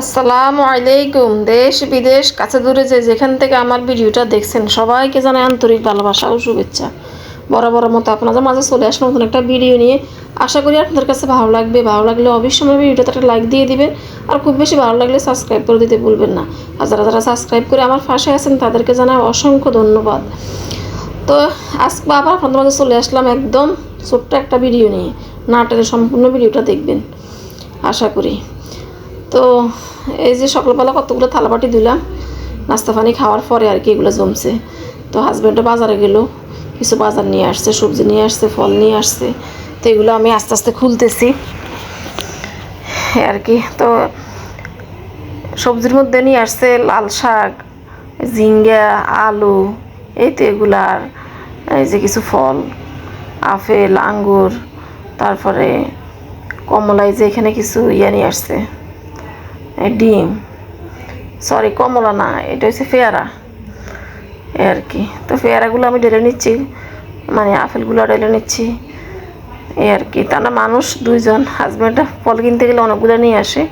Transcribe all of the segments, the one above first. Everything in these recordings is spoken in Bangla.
আসসালামু আলাইকুম। দেশ বিদেশ কাছে দূরে যেখান থেকে আমার ভিডিওটা দেখছেন সবাইকে জানাই আন্তরিক ভালোবাসা ও শুভেচ্ছা। বরাবরের মতো আপনাদের মাঝে চলে আসলাম নতুন একটা ভিডিও নিয়ে। আশা করি আপনাদের কাছে ভালো লাগবে। ভালো লাগলে অবশ্যই আমার ভিডিওটাতে একটা লাইক দিয়ে দিবেন, আর খুব বেশি ভালো লাগলে সাবস্ক্রাইব করে দিতে ভুলবেন না। আর যারা যারা সাবস্ক্রাইব করে আমার পাশে আছেন তাদেরকে জানাই অসংখ্য ধন্যবাদ। তো আজকে আবার আপনাদের মাঝে চলে আসলাম একদম ছোট্ট একটা ভিডিও নিয়ে। নাটের সম্পূর্ণ ভিডিওটা দেখবেন আশা করি। তো এই যে সকালবেলা কতগুলো থালাবাটি দিলাম নাস্তা পানি খাওয়ার পরে আর কি এগুলো জমছে। তো হাজব্যান্ডও বাজারে গেল, কিছু বাজার নিয়ে আসছে, সবজি নিয়ে আসছে, ফল নিয়ে আসছে। তো এগুলো আমি আস্তে আস্তে খুলতেছি আর কি। তো সবজির মধ্যে নিয়ে আসছে লাল শাক, ঝিঙ্গা, আলু, এই তো এগুলার এই যে কিছু ফল, আপেল, আঙ্গুর, তারপরে কমলা, এই যে এখানে কিছু নিয়ে আসছে, ডিম, সরি কমলা না, এটা হচ্ছে পেয়ারা আর কি। তো পেয়ারাগুলো আমি ঢেলে নিচ্ছি, মানে আপেলগুলো ঢেলে নিচ্ছি এই আর কি। তা না মানুষ দুইজন, হাজব্যান্ড ফল কিনতে গেলে অনেকগুলো নিয়ে আসে,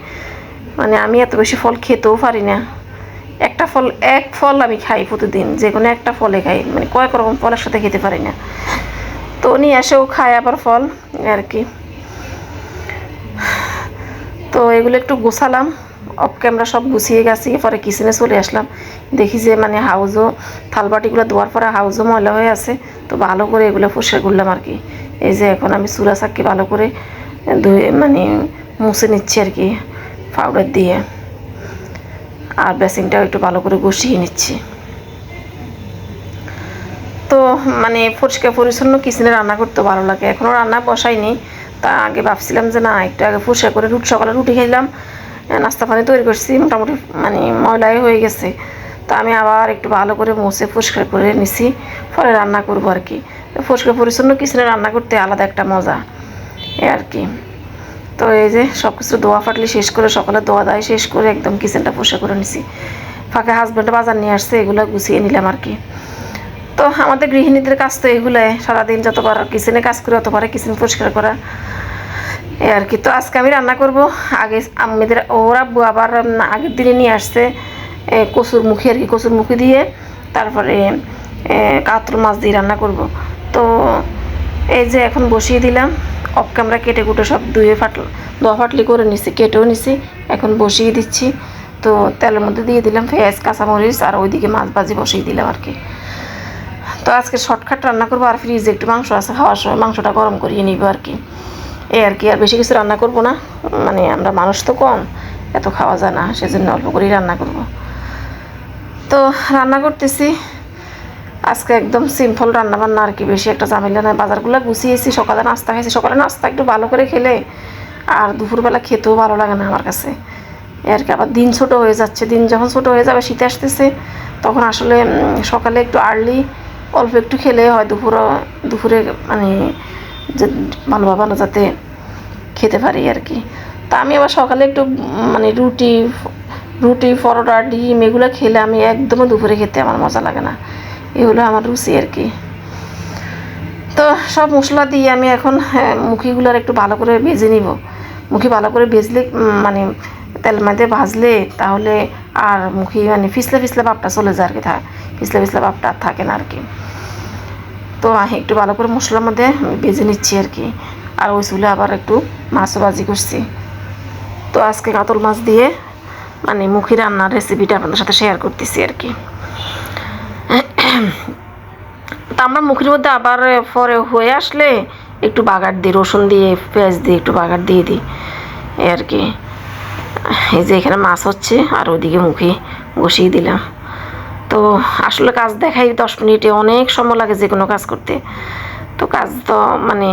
মানে আমি এত বেশি ফল খেতেও পারি না। এক ফল আমি খাই প্রতিদিন, যে কোনো একটা ফলে খাই, মানে কয়েক রকম ফলের সাথে খেতে পারি না। তো নিয়ে আসেও খায় আবার ফল আর কি। তো এগুলো একটু গোছালাম, অফ ক্যামেরা সব গুছিয়ে গেছি, পরে কিচেনে চলে আসলাম। দেখি যে মানে হাউজও থালবাটিগুলো ধোয়ার পরে হাউজও ময়লা হয়ে আছে। তো ভালো করে এগুলো পরিষ্কার করলাম আর কি। এই যে এখন আমি চুলা চাকি ভালো করে ধুয়ে মানে মুছে নিচ্ছি আর কি পাউডার দিয়ে, আর বেসিনটাও একটু ভালো করে গুছিয়ে নিচ্ছি। তো মানে পরিষ্কার পরিচ্ছন্ন কিচেনে রান্না করতে ভালো লাগে। এখনও রান্না বসাইনি, তা আগে ভাবছিলাম যে না একটু আগে পরিষ্কার করে সকালে রুটি খাইলাম, নাস্তা পানি তৈরি করছি, মোটামুটি মানে ময়লাই হয়ে গেছে। তো আমি আবার একটু ভালো করে মুছে পরিষ্কার করে নিছি, পরে রান্না করবো আর কি। পরিষ্কার পরিচ্ছন্ন কিচেনে রান্না করতে আলাদা একটা মজা এ আর কি। তো এই যে সব কিছু দোয়া ফাটলি শেষ করে, সকালে দোয়া দায় শেষ করে একদম কিচেনটা পরিষ্কার করে নিছি। ফাঁকে হাজব্যান্ড বাজার নিয়ে আসছে, এগুলো গুছিয়ে নিলাম আর কি। তো আমাদের গৃহিণীদের কাজ তো এগুলাই, সারাদিন যতবার কিচেনে কাজ করে অতবারে কিচেন পরিষ্কার করা এই আর কি। তো আজকে আমি রান্না করব, আগে আমাদের ওরা আবার আগের দিনে নিয়ে আসছে কচুর মুখি আর কি, কচুর মুখি দিয়ে তারপরে কাতল মাছ দিয়ে রান্না করব। তো এই যে এখন বসিয়ে দিলাম, অফ ক্যামেরা কেটে কুটে সব দোয়া ফাটলি করে নিছি, কেটেও নিছি, এখন বসিয়ে দিচ্ছি। তো তেলের মধ্যে দিয়ে দিলাম পেঁয়াজ, কাঁচামরিচ, আর ওইদিকে মাছ ভাজি বসিয়ে দিলাম আর কি। তো আজকে শর্টকাট রান্না করবো, আর ফ্রিজে একটু মাংস আছে, খাওয়ার সময় মাংসটা গরম করিয়ে নিব আর কি। এই আর কি, আর বেশি কিছু রান্না করব না, মানে আমরা মানুষ তো কম, এত খাওয়া যায় না, সেজন্য অল্প করেই রান্না করব। তো রান্না করতেছি আজকে একদম সিম্পল রান্না বান্না আর কি, বেশি একটা ঝামেলা নয়। বাজারগুলো গুছিয়েছি, সকালে নাস্তা খাইছি, সকালে নাস্তা একটু ভালো করে খেলে আর দুপুরবেলা খেতেও ভালো লাগে না আমার কাছে আর কি। আবার দিন ছোট হয়ে যাচ্ছে, দিন যখন ছোট হয়ে যাবে, শীত আসতেছে, তখন আসলে সকালে একটু আর্লি অল্প একটু খেলে হয় দুপুরে মানে যে ভালোভাবে যাতে খেতে পারি আর কি। তা আমি আবার সকালে একটু মানে রুটি পরোটা ডিম এগুলো খেলে আমি একদমই দুপুরে খেতে আমার মজা লাগে না, এগুলো আমার রুচি আর কি। তো সব মশলা দিয়ে আমি এখন মুখিগুলো একটু ভালো করে ভেজে নিব। মুখি ভালো করে ভেজলে মানে তেল মধ্যে ভাজলে তাহলে আর মুখি মানে ফিসলে ফিসলে ভাবটা চলে যায় আর কি, ফিসলে ফিসলে ভাবটা আর থাকে না আর কি। তো একটু ভালো করে মশলার মধ্যে ভেজে নিচ্ছি আর কি। আর ওই চুলে আবার একটু মাছও ভাজি করছি। তো আজকে কাতল মাছ দিয়ে মানে মুখি রান্নার রেসিপিটা আপনাদের সাথে শেয়ার করতেছি আর কি। তা আমরা মুখির মধ্যে আবার পরে হয়ে আসলে একটু বাগার দিই, রসুন দিয়ে পেঁয়াজ দিয়ে একটু বাগার দিয়ে দিই এই আর কি। এই যে এখানে মাছ হচ্ছে, আর ওইদিকে মুখি বসিয়ে দিলাম। তো আসলে কাজ দেখাই 10 মিনিটে, অনেক সময় লাগে যে কোনো কাজ করতে। তো কাজ তো মানে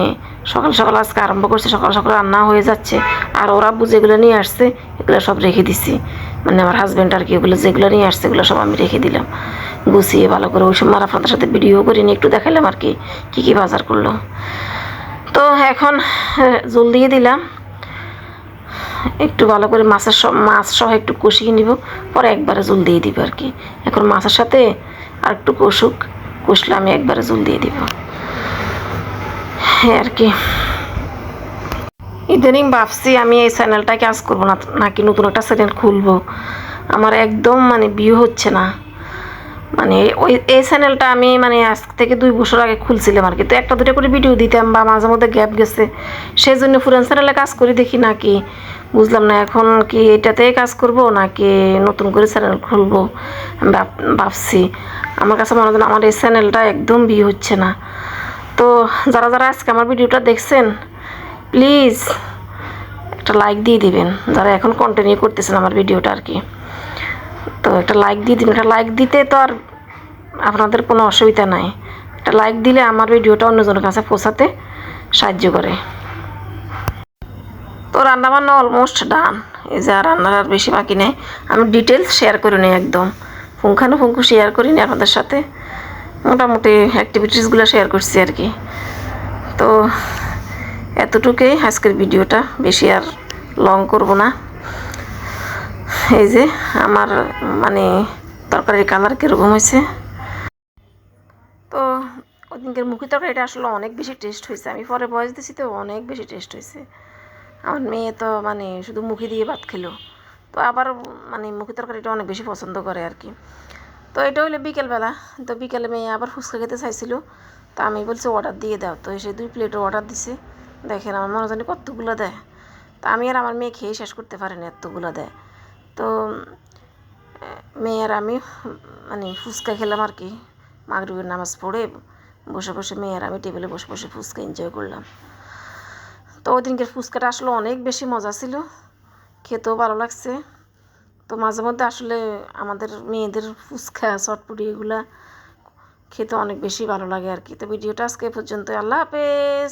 সকাল সকাল আজকে আরম্ভ করছে, সকাল সকাল রান্না হয়ে যাচ্ছে। আর ওরা যেগুলো নিয়ে আসছে এগুলো সব রেখে দিছি, মানে আমার হাজব্যান্ড আর কি, ওগুলো যেগুলো নিয়ে আসছে এগুলো সব আমি রেখে দিলাম গুছিয়ে ভালো করে। ওই সময় আপনাদের সাথে ভিডিও করে নিয়ে একটু দেখালাম আর কি কী কী বাজার করলো। তো এখন জল দিয়ে দিলাম, একটু ভালো করে মাছ সহ একটু কষিয়ে নিব, পরে একবারে জল দিয়ে দিব আর কি। এখন মাছের সাথে আর একটু কষলে আমি একবারে জল দিয়ে দিব আর কি। ইদানিং ভাবছি আমি এই চ্যানেলটা কাজ করবো না, নাকি নতুন একটা চ্যানেল খুলবো। আমার একদম মানে ভিউ হচ্ছে না। মানে এই চ্যানেলটা আমি মানে আজ থেকে 2 বছর আগে খুলছিলাম আর কি। তো একটা দুটো করে ভিডিও দিতাম বা মাঝে মধ্যে গ্যাপ গেছে, সেই জন্য পুরান চ্যানেলে কাজ করি দেখি নাকি, বুঝলাম না এখন কি এটাতেই কাজ করব নাকি নতুন করে চ্যানেল খুলবো। ভাবছি আমার কাছে মনে হয় আমার এই চ্যানেলটা একদম ভিউ হচ্ছে না। তো যারা যারা আজকে আমার ভিডিওটা দেখছেন প্লিজ একটা লাইক দিয়ে দিবেন, যারা এখন কন্টিনিউ করতেছেন আমার ভিডিওটা আর কি। তো একটা লাইক দিয়ে দিন, একটা লাইক দিতে তো আর আপনাদের কোনো অসুবিধা নাই। একটা লাইক দিলে আমার ভিডিওটা অন্যজনের কাছে পৌঁছাতে সাহায্য করে। তো রান্নাবান্না অলমোস্ট ডান। এই যে আর রান্নার আর বেশি বাকি নেই। আমি ডিটেলস শেয়ার করে নিই, একদম পুঙ্খানুপুঙ্খু শেয়ার করিনি আপনাদের সাথে, মোটামুটি অ্যাক্টিভিটিসগুলো শেয়ার করছি আর কি। তো এতটুকুই আজকের ভিডিওটা, বেশি আর লং করব না। এই যে আমার মানে তরকারির কালার কীরকম হয়েছে। তো ওদিনকের মুখি তরকারিটা আসলে অনেক বেশি টেস্ট হয়েছে। আমি পরে বয়স দিয়েছি তো অনেক বেশি টেস্ট হয়েছে। আমার মেয়ে তো মানে শুধু মুখি দিয়ে ভাত খেলো, তো আবার মানে মুখি তরকারিটা অনেক বেশি পছন্দ করে আর কি। তো এটা হইলো বিকেলবেলা। তো বিকেলে মেয়ে আবার ফুচকা খেতে চাইছিল, তো আমি বলছি অর্ডার দিয়ে দাও। তো এসে 2 প্লেটের অর্ডার দিছে। দেখেন আমার মনে জানি কতগুলো দেয়। তা আমি আর আমার মেয়ে খেয়ে শেষ করতে পারিনি, এতগুলো দেয়। তো মেয়ে আর আমি মানে ফুচকা খেলাম আর কি। মাগরিবের নামাজ পড়ে বসে বসে মেয়ে আর আমি টেবিলে বসে বসে ফুচকা এনজয় করলাম। তো ওই দিনকের ফুচকাটা আসলে অনেক বেশি মজা ছিল, খেতেও ভালো লাগছে। তো মাঝে মধ্যে আসলে আমাদের মেয়েদের ফুচকা চটপটি এগুলা খেতে অনেক বেশি ভালো লাগে আর কি। তো ভিডিওটা আজকে পর্যন্ত, আল্লাহ হাফেজ।